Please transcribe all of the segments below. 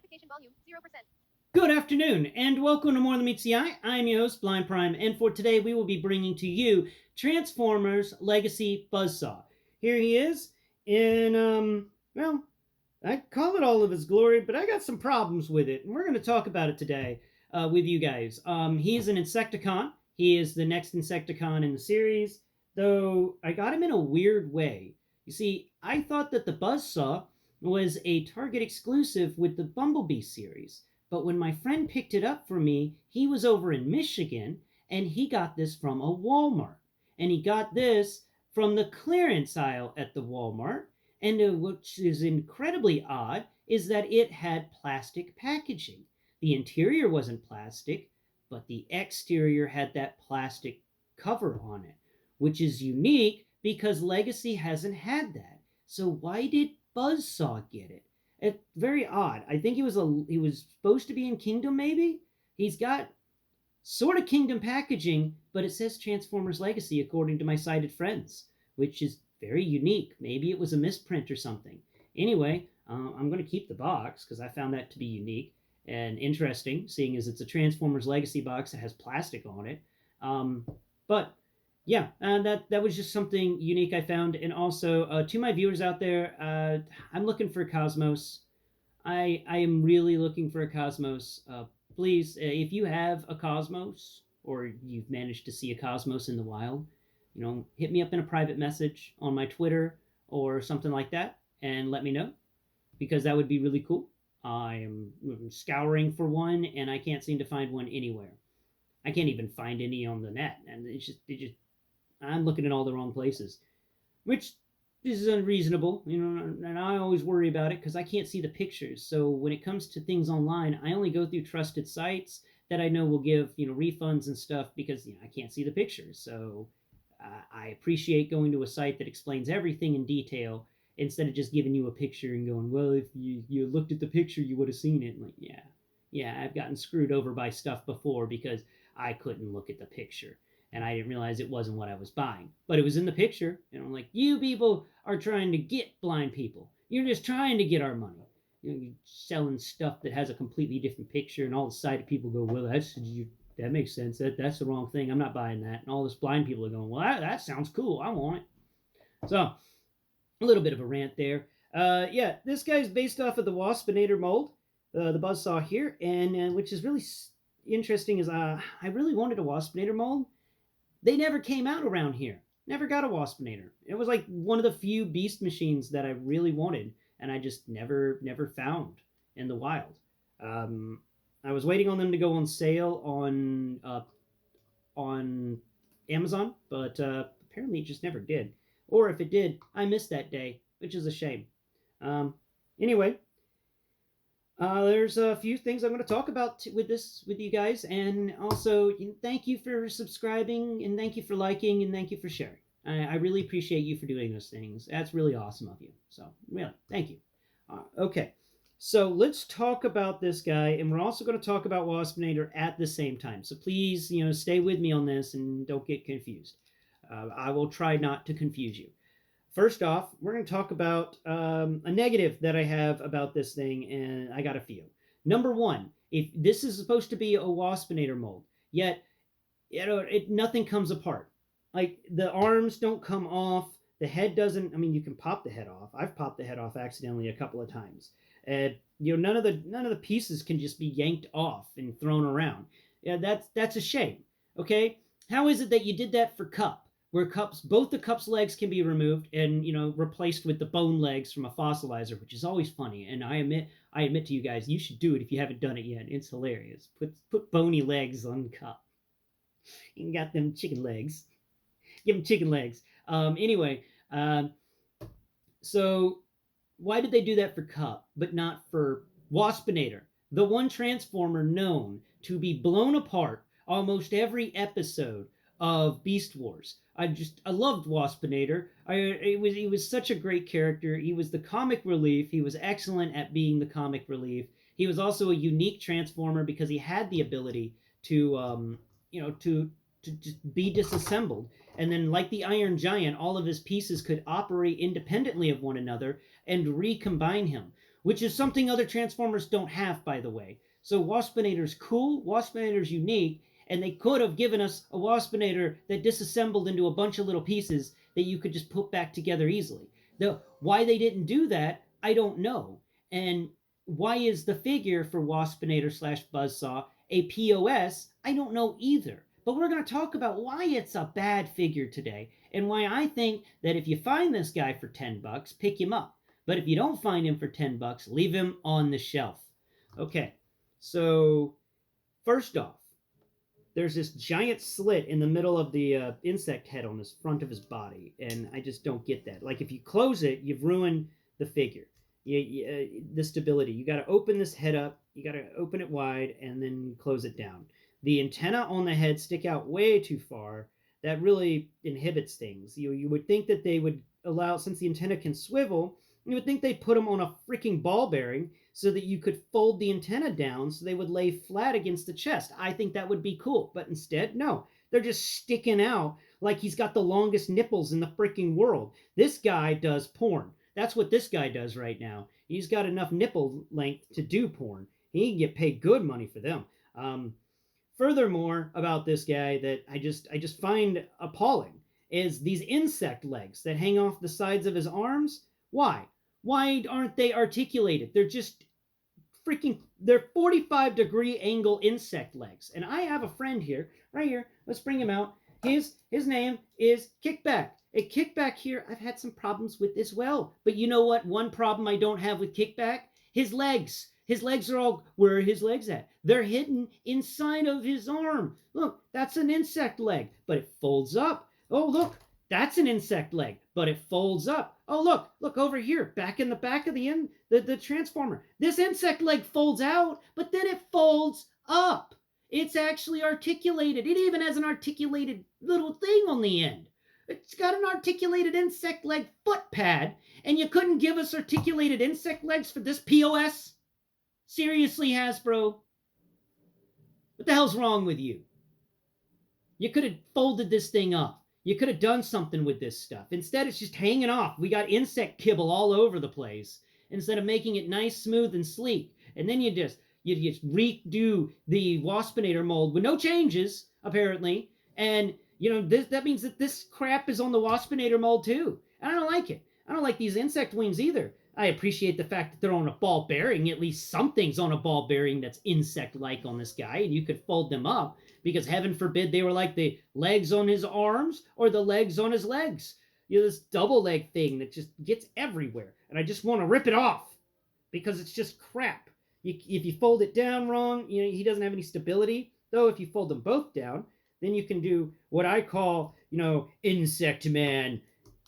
Magnification volume 0%. Good afternoon, and welcome to More Than Meets the Eye. I'm your host, Blind Prime, and for today we will be bringing to you Transformers Legacy Buzzsaw. Here he is in, well, I call it all of his glory, but I got some problems with it, and we're going to talk about it today with you guys. He is an Insectacon. He is the next Insectacon in the series, though I got him in a weird way. You see, I thought that the Buzzsaw was a Target exclusive with the Bumblebee series. But when my friend picked it up for me, he was over in Michigan, and he got this from a Walmart. And he got this from the clearance aisle at the Walmart. And which is incredibly odd is that it had plastic packaging. The interior wasn't plastic, but the exterior had that plastic cover on it, which is unique because Legacy hasn't had that. So why did Buzzsaw get it? It's very odd. I think he was supposed to be in Kingdom, maybe. He's got sort of Kingdom packaging, but it says Transformers Legacy according to my cited friends, which is very unique. Maybe it was a misprint or something. Anyway, I'm going to keep the box because I found that to be unique and interesting, seeing as it's a Transformers Legacy box that has plastic on it. But yeah, that was just something unique I found. And also, to my viewers out there, I'm looking for a Cosmos. I am really looking for a Cosmos. Please, if you have a Cosmos, or you've managed to see a Cosmos in the wild, hit me up in a private message on my Twitter or something like that, and let me know, because that would be really cool. I am scouring for one, and I can't seem to find one anywhere. I can't even find any on the net, and it just I'm looking in all the wrong places, which is unreasonable, and I always worry about it because I can't see the pictures. So when it comes to things online, I only go through trusted sites that I know will give, refunds and stuff because I can't see the pictures. So I appreciate going to a site that explains everything in detail instead of just giving you a picture and going, well, if you looked at the picture, you would have seen it. And like, yeah, I've gotten screwed over by stuff before because I couldn't look at the picture. And I didn't realize it wasn't what I was buying. But it was in the picture. And I'm like, you people are trying to get blind people. You're just trying to get our money. You're selling stuff that has a completely different picture, and all the sighted people go, well, that makes sense. That's the wrong thing. I'm not buying that. And all this blind people are going, well, that sounds cool. I want it. So, a little bit of a rant there. Yeah, this guy's based off of the Waspinator mold, the Buzzsaw here, and which is really interesting is I really wanted a Waspinator mold. They never came out around here. Never got a Waspinator. It was like one of the few beast machines that I really wanted, and I just never found in the wild. I was waiting on them to go on sale on Amazon, but apparently it just never did. Or if it did, I missed that day, which is a shame. Anyway, there's a few things I'm going to talk about with you guys, and also thank you for subscribing, and thank you for liking, and thank you for sharing. I really appreciate you for doing those things. That's really awesome of you. So really, thank you. Okay, so let's talk about this guy, and we're also going to talk about Waspinator at the same time. So please, stay with me on this and don't get confused. I will try not to confuse you. First off, we're going to talk about a negative that I have about this thing, and I got a few. Number one, if this is supposed to be a Waspinator mold, yet nothing comes apart. Like the arms don't come off, the head doesn't. I mean, you can pop the head off. I've popped the head off accidentally a couple of times. None of the pieces can just be yanked off and thrown around. Yeah, that's a shame. Okay, how is it that you did that for Cup? Where both the Cup's legs can be removed and replaced with the bone legs from a fossilizer, which is always funny. And I admit to you guys, you should do it if you haven't done it yet. It's hilarious. Put bony legs on Cup. You got them chicken legs. Give them chicken legs. Anyway, so why did they do that for Cup, but not for Waspinator, the one Transformer known to be blown apart almost every episode of Beast Wars? I loved Waspinator. He was such a great character. He was the comic relief. He was excellent at being the comic relief. He was also a unique Transformer because he had the ability to just be disassembled. And then, like the Iron Giant, all of his pieces could operate independently of one another and recombine him, which is something other Transformers don't have, by the way. So Waspinator's cool, Waspinator's unique, and they could have given us a Waspinator that disassembled into a bunch of little pieces that you could just put back together easily. Why they didn't do that, I don't know. And why is the figure for Waspinator slash Buzzsaw a POS? I don't know either. But we're going to talk about why it's a bad figure today, and why I think that if you find this guy for $10, pick him up. But if you don't find him for $10, leave him on the shelf. Okay, so first off, there's this giant slit in the middle of the insect head on the front of his body, and I just don't get that. Like, if you close it, you've ruined the figure. The stability. You got to open this head up, you got to open it wide, and then close it down. The antenna on the head stick out way too far. That really inhibits things. You would think that they would allow, since the antenna can swivel, you would think they'd put them on a freaking ball bearing so that you could fold the antenna down so they would lay flat against the chest. I think that would be cool. But instead, no. They're just sticking out like he's got the longest nipples in the freaking world. This guy does porn. That's what this guy does right now. He's got enough nipple length to do porn. He can get paid good money for them. Furthermore, about this guy that I just find appalling is these insect legs that hang off the sides of his arms. Why? Why aren't they articulated? They're just they're 45-degree angle insect legs. And I have a friend here, right here. Let's bring him out. His name is Kickback. A Kickback here I've had some problems with as well. But you know what? One problem I don't have with Kickback? His legs. His legs are all, where are his legs at? They're hidden inside of his arm. Look, that's an insect leg, but it folds up. Oh, look, that's an insect leg, but it folds up. Oh, look over here, back in the back of the Transformer. This insect leg folds out, but then it folds up. It's actually articulated. It even has an articulated little thing on the end. It's got an articulated insect leg foot pad, and you couldn't give us articulated insect legs for this POS? Seriously, Hasbro? What the hell's wrong with you? You could have folded this thing up. You could have done something with this stuff. Instead, it's just hanging off. We got insect kibble all over the place instead of making it nice, smooth, and sleek. And then you just redo the Waspinator mold with no changes, apparently. And, that means that this crap is on the Waspinator mold, too. And I don't like it. I don't like these insect wings either. I appreciate the fact that they're on a ball bearing. At least something's on a ball bearing that's insect-like on this guy, and you could fold them up, because heaven forbid they were like the legs on his arms or the legs on his legs. This double leg thing that just gets everywhere, and I just want to rip it off because it's just crap. If you fold it down wrong, he doesn't have any stability. Though if you fold them both down, then you can do what I call, Insect Man.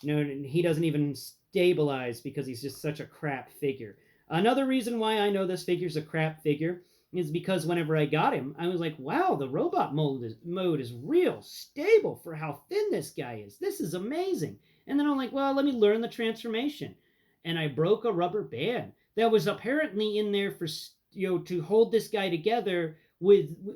And he doesn't even stabilize because he's just such a crap figure. Another reason why I know this figure's a crap figure is because whenever I got him, I was like, wow, the robot mode is real stable for how thin this guy is. This is amazing. And then I'm like, well, let me learn the transformation. And I broke a rubber band that was apparently in there for, to hold this guy together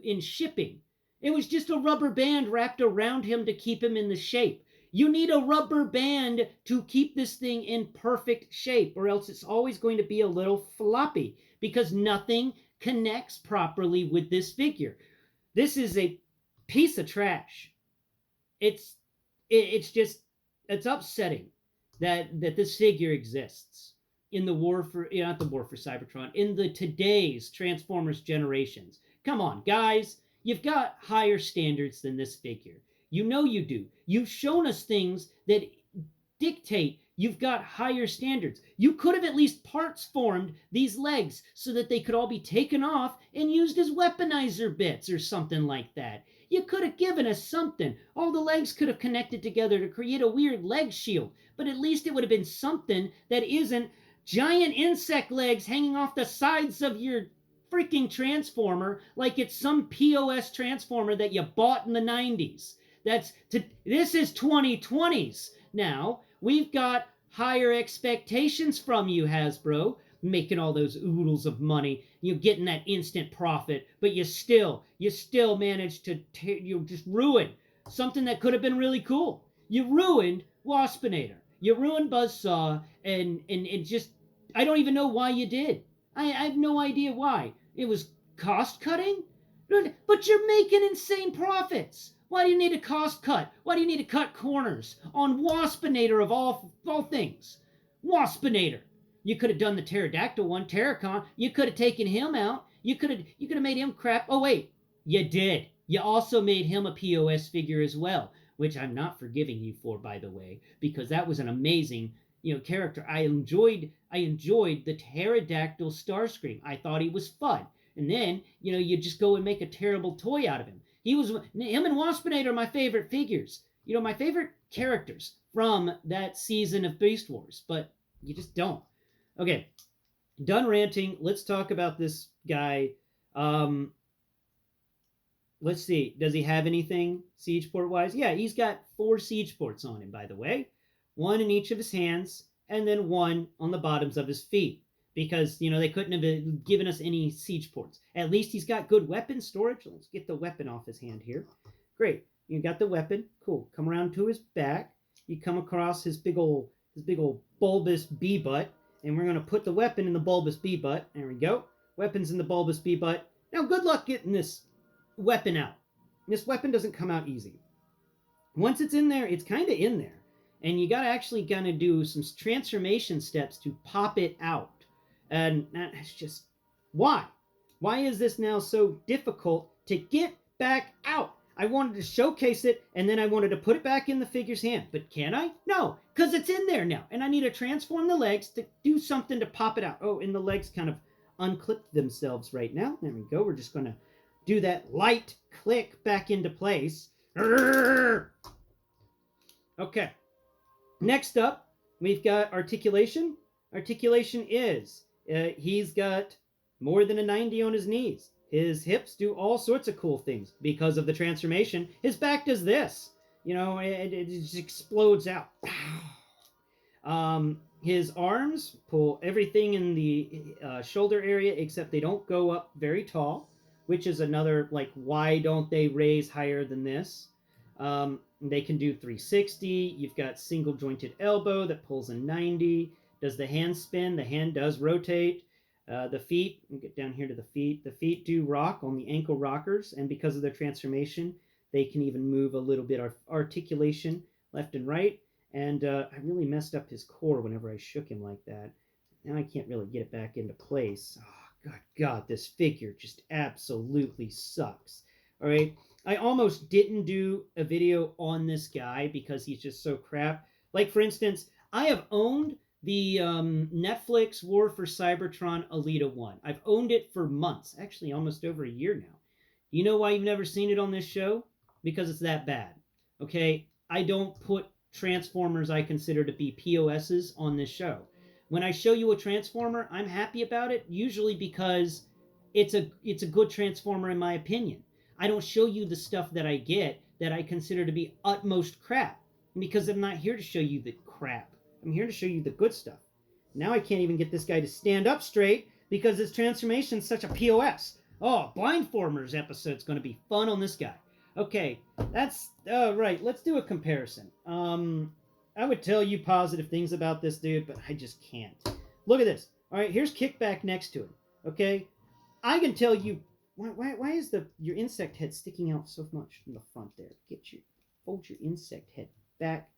in shipping. It was just a rubber band wrapped around him to keep him in the shape. You need a rubber band to keep this thing in perfect shape, or else it's always going to be a little floppy because nothing connects properly with this figure. This is a piece of trash. It's upsetting that this figure exists in the war for, not the war for Cybertron, in the today's Transformers generations. Come on, guys, you've got higher standards than this figure. You know you do. You've shown us things that dictate you've got higher standards. You could have at least parts formed these legs so that they could all be taken off and used as weaponizer bits or something like that. You could have given us something. All the legs could have connected together to create a weird leg shield, but at least it would have been something that isn't giant insect legs hanging off the sides of your freaking Transformer like it's some POS Transformer that you bought in the 90s. This is 2020s now. We've got higher expectations from you, Hasbro, making all those oodles of money, getting that instant profit, but you still managed to just ruin something that could have been really cool. You ruined Waspinator. You ruined Buzzsaw, and just I don't even know why you did. I have no idea why. It was cost cutting? But you're making insane profits. Why do you need a cost cut? Why do you need to cut corners on Waspinator of all things? Waspinator. You could have done the pterodactyl one, Terracon. You could have taken him out. You could have made him crap. Oh wait, you did. You also made him a POS figure as well, which I'm not forgiving you for, by the way, because that was an amazing character. I enjoyed the pterodactyl Starscream. I thought he was fun. And then you just go and make a terrible toy out of him. Him and Waspinator are my favorite figures. My favorite characters from that season of Beast Wars. But you just don't. Okay, done ranting. Let's talk about this guy. Let's see. Does he have anything siege port wise? Yeah, he's got 4 siege ports on him, by the way. 1 in each of his hands, and then 1 on the bottoms of his feet. Because, they couldn't have given us any siege ports. At least he's got good weapon storage. Let's get the weapon off his hand here. Great. You got the weapon. Cool. Come around to his back. You come across his big old bulbous bee butt. And we're going to put the weapon in the bulbous bee butt. There we go. Weapon's in the bulbous bee butt. Now, good luck getting this weapon out. This weapon doesn't come out easy. Once it's in there, it's kind of in there. And you got to actually kind of do some transformation steps to pop it out. And that's just, why? Why is this now so difficult to get back out? I wanted to showcase it, and then I wanted to put it back in the figure's hand. But can I? No, because it's in there now. And I need to transform the legs to do something to pop it out. Oh, and the legs kind of unclipped themselves right now. There we go. We're just going to do that light click back into place. Okay. Next up, we've got articulation. Articulation is, he's got more than a 90 on his knees. His hips do all sorts of cool things because of the transformation. His back does this. It just explodes out. His arms pull everything in the shoulder area except they don't go up very tall, which is another, why don't they raise higher than this? They can do 360. You've got single jointed elbow that pulls a 90. Does the hand spin? The hand does rotate. The feet, we'll get down here to the feet. The feet do rock on the ankle rockers, and because of their transformation, they can even move a little bit of articulation left and right. And I really messed up his core whenever I shook him like that. Now I can't really get it back into place. Oh, God, this figure just absolutely sucks. All right, I almost didn't do a video on this guy because he's just so crap. Like, for instance, I have owned the Netflix War for Cybertron Alita 1. I've owned it for months, actually almost over a year now. You know why you've never seen it on this show? Because it's that bad. Okay, I don't put Transformers I consider to be POSs on this show. When I show you a Transformer, I'm happy about it, usually because it's a good Transformer in my opinion. I don't show you the stuff that I get that I consider to be utmost crap, because I'm not here to show you the crap. I'm here to show you the good stuff. Now I can't even get this guy to stand up straight because his transformation is such a POS. Oh, Blindformers episode's going to be fun on this guy. Okay, that's right. Let's do a comparison. I would tell you positive things about this dude, but I just can't. Look at this. All right, here's Kickback next to him. Okay, I can tell you why is your insect head sticking out so much from the front there? Fold your insect head back.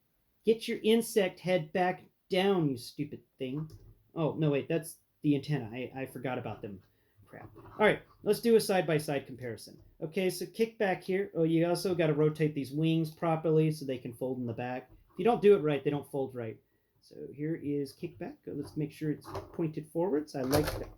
Get your insect head back down, you stupid thing. Oh, no, wait, that's the antenna. I forgot about them. Crap. All right, let's do a side-by-side comparison. Okay, so kick back here. Oh, you also got to rotate these wings properly so they can fold in the back. If you don't do it right, they don't fold right. So here is kickback. Let's make sure it's pointed forwards. I like that.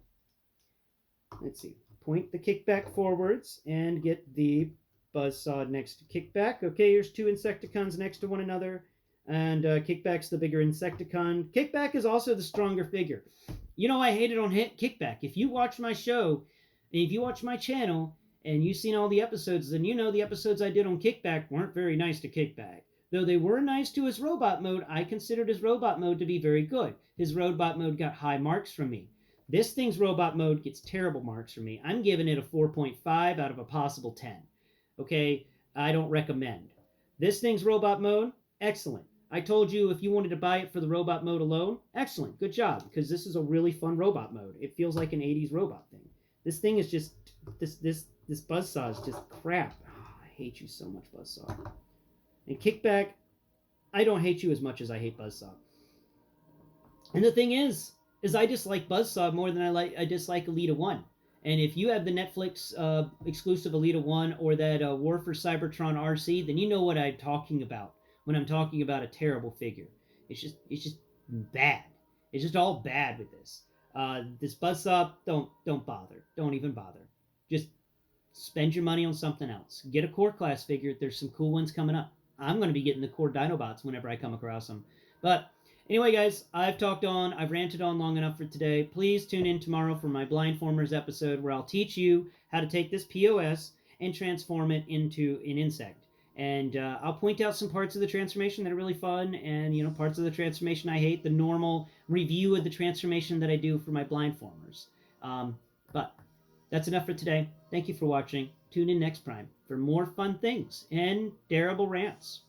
Let's see. Point the kickback forwards and get the Buzzsaw next to kickback. Okay, here's 2 Insectacons next to one another. And Kickback's the bigger Insectacon. Kickback is also the stronger figure. I hate it on Kickback. If you watch my show, and if you watch my channel, and you've seen all the episodes, then you know the episodes I did on Kickback weren't very nice to Kickback. Though they were nice to his robot mode, I considered his robot mode to be very good. His robot mode got high marks from me. This thing's robot mode gets terrible marks from me. I'm giving it a 4.5 out of a possible 10. Okay, I don't recommend. This thing's robot mode, excellent. I told you if you wanted to buy it for the robot mode alone, excellent, good job, because this is a really fun robot mode. It feels like an 80s robot thing. This thing is just, this Buzzsaw is just crap. Oh, I hate you so much, Buzzsaw. And Kickback, I don't hate you as much as I hate Buzzsaw. And the thing is I dislike Buzzsaw more than I dislike Elita 1. And if you have the Netflix exclusive Elita 1 or that War for Cybertron RC, then you know what I'm talking about when I'm talking about a terrible figure. It's just bad. It's just all bad with this. This Buzzsaw, don't bother. Don't even bother. Just spend your money on something else. Get a core class figure. There's some cool ones coming up. I'm going to be getting the core Dinobots whenever I come across them. But anyway, guys, I've ranted on long enough for today. Please tune in tomorrow for my Blindformers episode where I'll teach you how to take this POS and transform it into an insect. And I'll point out some parts of the transformation that are really fun and, parts of the transformation I hate, the normal review of the transformation that I do for my Blindformers. But that's enough for today. Thank you for watching. Tune in next Prime for more fun things and terrible rants.